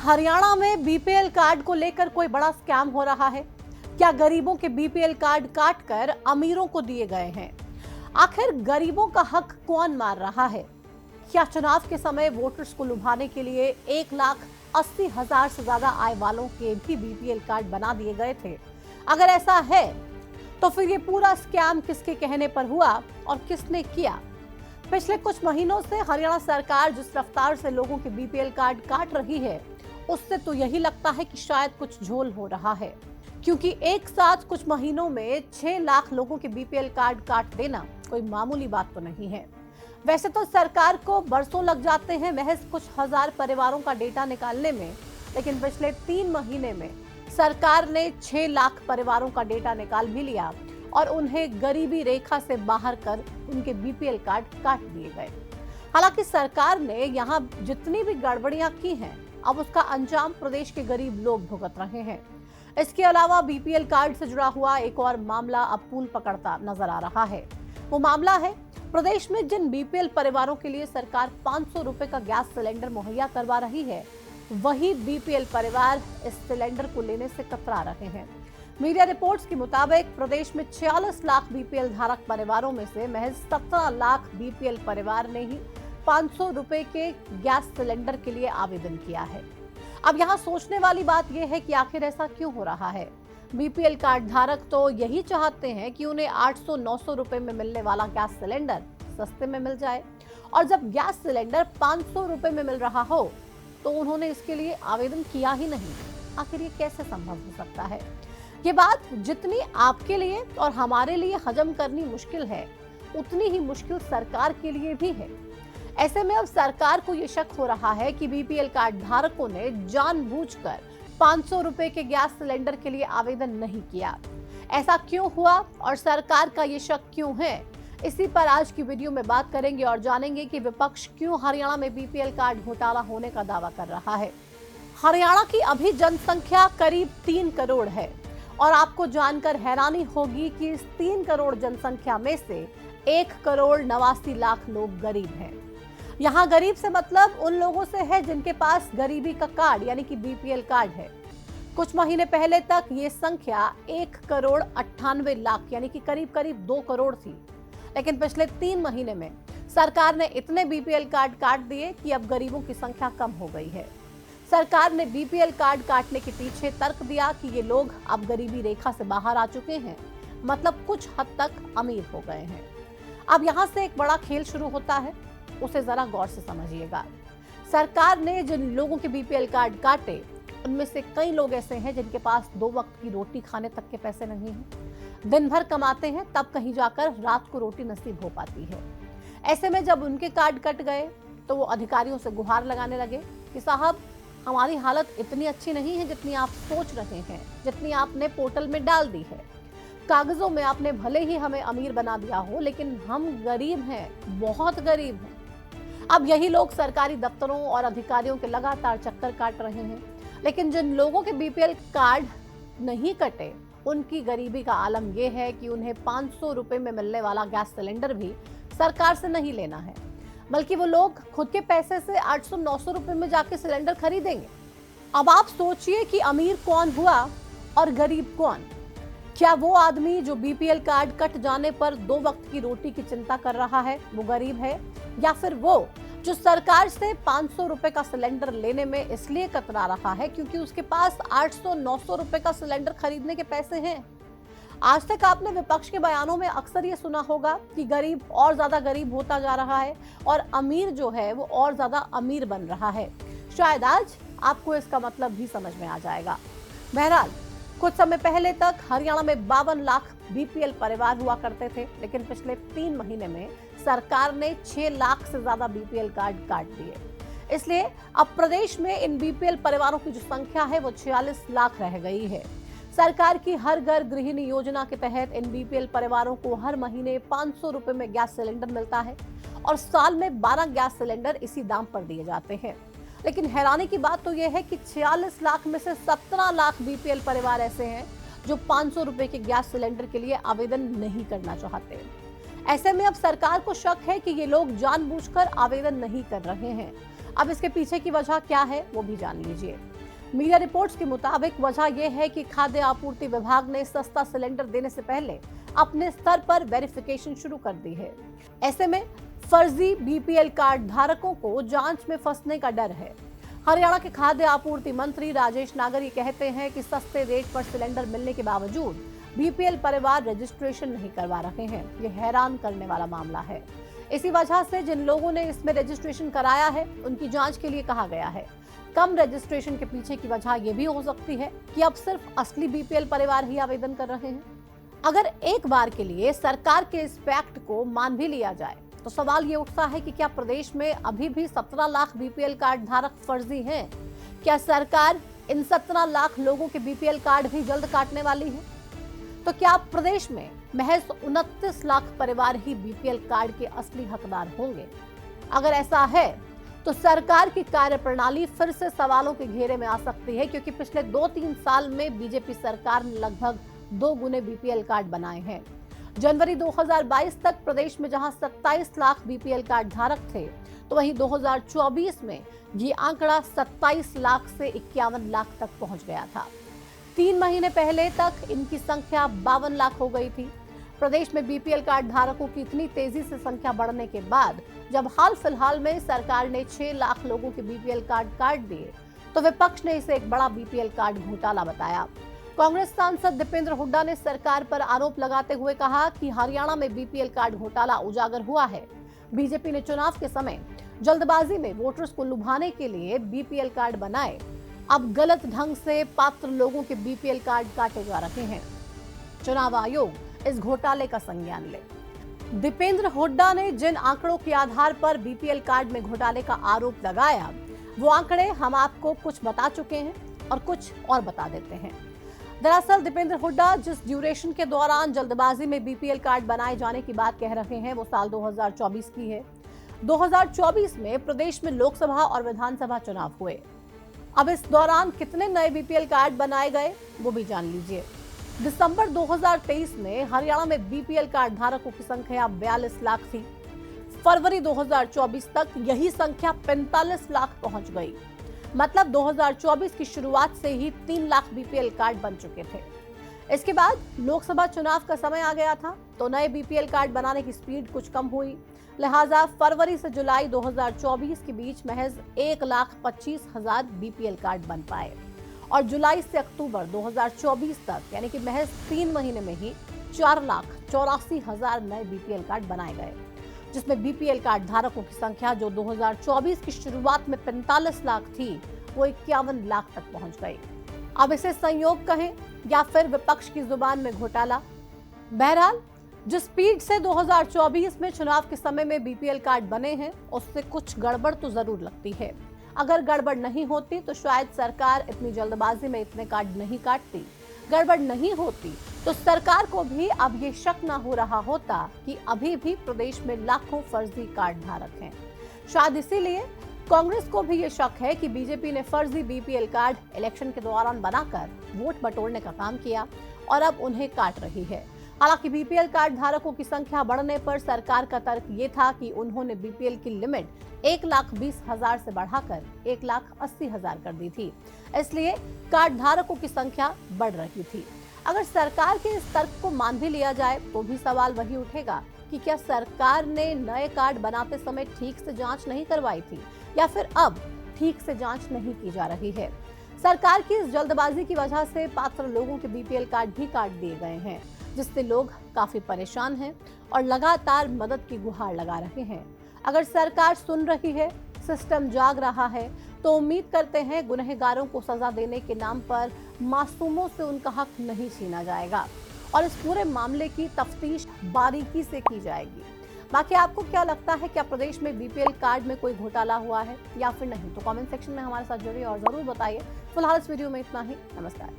हरियाणा में BPL card को लेकर कोई बड़ा स्कैम हो रहा है? क्या गरीबों के बीपीएल कार्ड काटकर अमीरों को दिए गए हैं? आखिर गरीबों का हक कौन मार रहा है? क्या चुनाव के समय वोटर्स को लुभाने के लिए 1,80,000 से ज्यादा आय वालों के भी बीपीएल कार्ड बना दिए गए थे? अगर ऐसा है तो फिर ये पूरा स्कैम किसके कहने पर हुआ और किसने किया? पिछले कुछ महीनों से हरियाणा सरकार जिस रफ्तार से लोगों के बीपीएल कार्ड काट रही है, उससे तो यही लगता है कि शायद कुछ झोल हो रहा है, क्योंकि एक साथ कुछ महीनों में 6 लाख लोगों के बीपीएल कार्ड काट देना कोई मामूली बात तो नहीं है। वैसे तो सरकार को बरसों लग जाते हैं महज कुछ हजार परिवारों का डेटा निकालने में, लेकिन पिछले 3 महीने में सरकार ने 6 लाख परिवारों का डेटा निकाल भी लिया और उन्हें गरीबी रेखा से बाहर कर उनके बीपीएल कार्ड काट दिए गए। हालांकि सरकार ने यहाँ जितनी भी गड़बड़ियां की हैं, अब उसका अंजाम प्रदेश के गरीब लोग भुगत रहे हैं। इसके अलावा बीपीएल कार्ड से जुड़ा हुआ एक और मामला अब तूल पकड़ता नजर आ रहा है। वो मामला है प्रदेश में जिन बीपीएल परिवारों के लिए सरकार 500 रुपए का गैस सिलेंडर मुहैया करवा रही है, वही बीपीएल परिवार इस सिलेंडर को लेने से कतरा रहे हैं। मीडिया रिपोर्ट्स के मुताबिक प्रदेश में 46 लाख बीपीएल धारक परिवारों में से महज 17 लाख बीपीएल परिवार ने ही 500 रुपए के गैस सिलेंडर के लिए आवेदन किया है। अब यहाँ सोचने वाली बात यह है कि आखिर ऐसा क्यों हो रहा है? बीपीएल कार्ड धारक तो यही चाहते हैं कि उन्हें 800-900 रुपए में मिलने वाला गैस सिलेंडर सस्ते में मिल जाए, और जब गैस सिलेंडर 500 रुपए में मिल रहा हो तो उन्होंने इसके लिए आवेदन किया ही नहीं। आखिर ये कैसे संभव हो सकता है? ये बात जितनी आपके लिए और हमारे लिए हजम करनी मुश्किल है, उतनी ही मुश्किल सरकार के लिए भी है। ऐसे में अब सरकार को ये शक हो रहा है कि बीपीएल कार्ड धारकों ने जानबूझकर 500 रुपए के गैस सिलेंडर के लिए आवेदन नहीं किया। ऐसा क्यों हुआ और सरकार का ये शक क्यों है? इसी पर आज की वीडियो में बात करेंगे और जानेंगे कि विपक्ष क्यों हरियाणा में बीपीएल कार्ड घोटाला होने का दावा कर रहा है। हरियाणा की अभी जनसंख्या करीब 3 करोड़ है और आपको जानकर हैरानी होगी कि इस 3 करोड़ जनसंख्या में से 1,89,00,000 लोग गरीब हैं। यहाँ गरीब से मतलब उन लोगों से है जिनके पास गरीबी का कार्ड यानी कि बीपीएल कार्ड है। कुछ महीने पहले तक ये संख्या 1,98,00,000 यानी कि करीब 2 करोड़ थी, लेकिन पिछले 3 महीने में सरकार ने इतने बीपीएल कार्ड काट दिए कि अब गरीबों की संख्या कम हो गई है। सरकार ने बीपीएल कार्ड काटने के पीछे तर्क दिया कि ये लोग अब गरीबी रेखा से बाहर आ चुके हैं, मतलब कुछ हद तक अमीर हो गए हैं। अब यहाँ से एक बड़ा खेल शुरू होता है, उसे जरा गौर से समझिएगा। सरकार ने जिन लोगों के बीपीएल कार्ड काटे, उनमें से कई लोग ऐसे हैं जिनके पास 2 वक्त की रोटी खाने तक के पैसे नहीं हैं। दिन भर कमाते हैं तब कहीं जाकर रात को रोटी नसीब हो पाती है। ऐसे में जब उनके कार्ड कट गए तो वो अधिकारियों से गुहार लगाने लगे कि साहब, हमारी हालत इतनी अच्छी नहीं है जितनी आप सोच रहे हैं, जितनी आपने पोर्टल में डाल दी है। कागजों में आपने भले ही हमें अमीर बना दिया हो, लेकिन हम गरीब हैं, बहुत गरीब हैं। अब यही लोग सरकारी दफ्तरों और अधिकारियों के लगातार चक्कर काट रहे हैं, लेकिन जिन लोगों के बीपीएल कार्ड नहीं कटे, उनकी गरीबी का आलम यह है कि उन्हें 500 रुपए में मिलने वाला गैस सिलेंडर भी सरकार से नहीं लेना है, बल्कि वो लोग खुद के पैसे से 800-900 रुपए में जाके सिलेंडर खरीदेंगे। अब आप सोचिए कि अमीर कौन हुआ और गरीब कौन? क्या वो आदमी जो बीपीएल कार्ड कट जाने पर 2 वक्त की रोटी की चिंता कर रहा है, वो गरीब है, या फिर वो जो सरकार से 500 रुपए का सिलेंडर लेने में इसलिए कतरा रहा है क्योंकि उसके पास 800-900 रुपए का सिलेंडर खरीदने के पैसे हैं? आज तक आपने विपक्ष के बयानों में अक्सर ये सुना होगा कि गरीब और ज्यादा गरीब होता जा रहा है और अमीर जो है वो और ज्यादा अमीर बन रहा है। शायद आज आपको इसका मतलब भी समझ में आ जाएगा। बहरहाल, कुछ समय पहले तक हरियाणा में 52 लाख बीपीएल परिवार हुआ करते थे, लेकिन पिछले 3 महीने में सरकार ने 6 लाख से ज्यादा बीपीएल कार्ड काट दिए। इसलिए अब प्रदेश में इन बीपीएल परिवारों की जो संख्या है वो 46 लाख रह गई है। सरकार की हर घर गृहिणी योजना के तहत इन बीपीएल परिवारों को हर महीने 500 रुपए में गैस सिलेंडर मिलता है और साल में 12 गैस सिलेंडर इसी दाम पर दिए जाते हैं। लेकिन हैरानी की बात तो यह है कि 46 लाख में से 17 लाख बीपीएल परिवार ऐसे हैं जो 500 रुपए के गैस सिलेंडर के लिए आवेदन नहीं करना चाहते। ऐसे में अब सरकार को शक है कि ये लोग जानबूझकर आवेदन नहीं कर रहे हैं। अब इसके पीछे की वजह क्या है वो भी जान लीजिए। मीडिया रिपोर्ट्स के मुताबिक वजह यह है कि खाद्य आपूर्ति विभाग ने सस्ता सिलेंडर देने से पहले अपने स्तर पर वेरिफिकेशन शुरू कर दी है। ऐसे में फर्जी बीपीएल कार्ड धारकों को जांच में फंसने का डर है। हरियाणा के खाद्य आपूर्ति मंत्री राजेश नागर ये कहते हैं कि सस्ते रेट पर सिलेंडर मिलने के बावजूद बीपीएल परिवार रजिस्ट्रेशन नहीं करवा रहे हैं। ये हैरान करने वाला मामला है। इसी वजह से जिन लोगों ने इसमें रजिस्ट्रेशन कराया है उनकी जांच के लिए कहा गया है। कम रजिस्ट्रेशन के पीछे की वजह यह भी हो सकती है कि अब सिर्फ असली बीपीएल परिवार ही आवेदन कर रहे हैं। अगर एक बार के लिए सरकार के इस फैक्ट को मान भी लिया जाए तो सवाल ये उठता है कि क्या प्रदेश में अभी भी 17 लाख बीपीएल कार्ड धारक फर्जी हैं? क्या सरकार इन 17 लाख लोगों के बीपीएल कार्ड भी जल्द काटने वाली है? तो क्या प्रदेश में महज 29 लाख परिवार ही बीपीएल कार्ड के असली हकदार होंगे? अगर ऐसा है तो सरकार की कार्यप्रणाली फिर से सवालों के घेरे में आ सकती है, क्योंकि पिछले 2-3 साल में बीजेपी सरकार ने लगभग 2 गुने बीपीएल कार्ड बनाए हैं। जनवरी 2022 तक प्रदेश में जहां 27 लाख बीपीएल कार्ड धारक थे, तो वहीं 2024 में ये आंकड़ा 27 लाख से 51 लाख तक पहुंच गया था। 3 महीने पहले तक इनकी संख्या 52 लाख हो गई थी। प्रदेश में बीपीएल कार्ड धारकों की इतनी तेजी से संख्या बढ़ने के बाद जब हाल फिलहाल में सरकार ने 6 लाख लोगों के बीपीएल कार्ड काट दिए, तो विपक्ष ने इसे एक बड़ा बीपीएल कार्ड घोटाला बताया। कांग्रेस सांसद दीपेंद्र हुड्डा ने सरकार पर आरोप लगाते हुए कहा कि हरियाणा में बीपीएल कार्ड घोटाला उजागर हुआ है। बीजेपी ने चुनाव के समय जल्दबाजी में वोटर्स को लुभाने के लिए बीपीएल कार्ड बनाए, अब गलत ढंग से पात्र लोगों के बीपीएल कार्ड काटे जा रहे हैं। चुनाव आयोग इस घोटाले का संज्ञान ले। दीपेंद्र हुड्डा ने जिन आंकड़ों के आधार पर बीपीएल कार्ड में घोटाले का आरोप लगाया, वो आंकड़े हम आपको कुछ बता चुके हैं और कुछ और बता देते हैं। दरअसल दीपेंद्र हुड्डा जिस ड्यूरेशन के दौरान जल्दबाजी में बीपीएल कार्ड बनाए जाने की बात कह रहे हैं, वो साल 2024 की है। 2024 में प्रदेश में लोकसभा और विधानसभा चुनाव हुए। अब इस दौरान कितने नए बीपीएल कार्ड बनाए गए वो भी जान लीजिए। दिसंबर 2023 में हरियाणा में बीपीएल कार्ड धारकों की संख्या 42 लाख थी। फरवरी 2024 तक यही संख्या 45 लाख पहुंच गई। मतलब 2024 की शुरुआत से ही 3 लाख बीपीएल कार्ड बन चुके थे। इसके बाद लोकसभा चुनाव का समय आ गया था, तो नए बीपीएल कार्ड बनाने की स्पीड कुछ कम हुई। लिहाजा फरवरी से जुलाई 2024 के बीच महज 1,25,000 बीपीएल कार्ड बन पाए और जुलाई से अक्टूबर 2024 तक यानी कि महज 3 महीने में ही 4,84,000 नए बीपीएल कार्ड बनाए गए, जिसमें बीपीएल कार्ड धारकों की संख्या जो 2024 की शुरुआत में 45 लाख थी, वो 51 लाख तक पहुंच गई। अब इसे संयोग कहें या फिर विपक्ष की जुबान में घोटाला। बहरहाल जिस स्पीड से 2024 में चुनाव के समय में बीपीएल कार्ड बने हैं, उससे कुछ गड़बड़ तो जरूर लगती है। अगर गड़बड़ नहीं होती तो शायद सरकार इतनी जल्दबाजी में इतने कार्ड नहीं काटती। गड़बड़ नहीं होती तो सरकार को भी अब ये शक ना हो रहा होता कि अभी भी प्रदेश में लाखों फर्जी कार्ड धारक हैं। शायद इसीलिए कांग्रेस को भी ये शक है कि बीजेपी ने फर्जी बीपीएल कार्ड इलेक्शन के दौरान बनाकर वोट बटोरने का काम किया और अब उन्हें काट रही है। हालांकि बीपीएल कार्ड धारकों की संख्या बढ़ने पर सरकार का तर्क ये था कि उन्होंने बीपीएल की लिमिट 1,20,000 से बढ़ाकर 1,80,000 कर दी थी, इसलिए कार्ड धारकों की संख्या बढ़ रही थी। अगर सरकार के इस तर्क को मान भी लिया जाए तो भी सवाल वही उठेगा कि क्या सरकार ने नए कार्ड बनाते समय ठीक से जांच नहीं करवाई थी या फिर अब ठीक से जांच नहीं की जा रही है। सरकार की इस जल्दबाजी की वजह से पात्र लोगों के बीपीएल कार्ड भी काट दिए गए हैं, जिससे लोग काफी परेशान हैं और लगातार मदद की गुहार लगा रहे हैं। अगर सरकार सुन रही है, सिस्टम जाग रहा है, तो उम्मीद करते हैं गुनहगारों को सजा देने के नाम पर मासूमों से उनका हक नहीं छीना जाएगा और इस पूरे मामले की तफ्तीश बारीकी से की जाएगी। बाकी आपको क्या लगता है, क्या प्रदेश में बीपीएल कार्ड में कोई घोटाला हुआ है या फिर नहीं? तो कमेंट सेक्शन में हमारे साथ जुड़िए और जरूर बताइए। फिलहाल इस वीडियो में इतना ही। नमस्कार।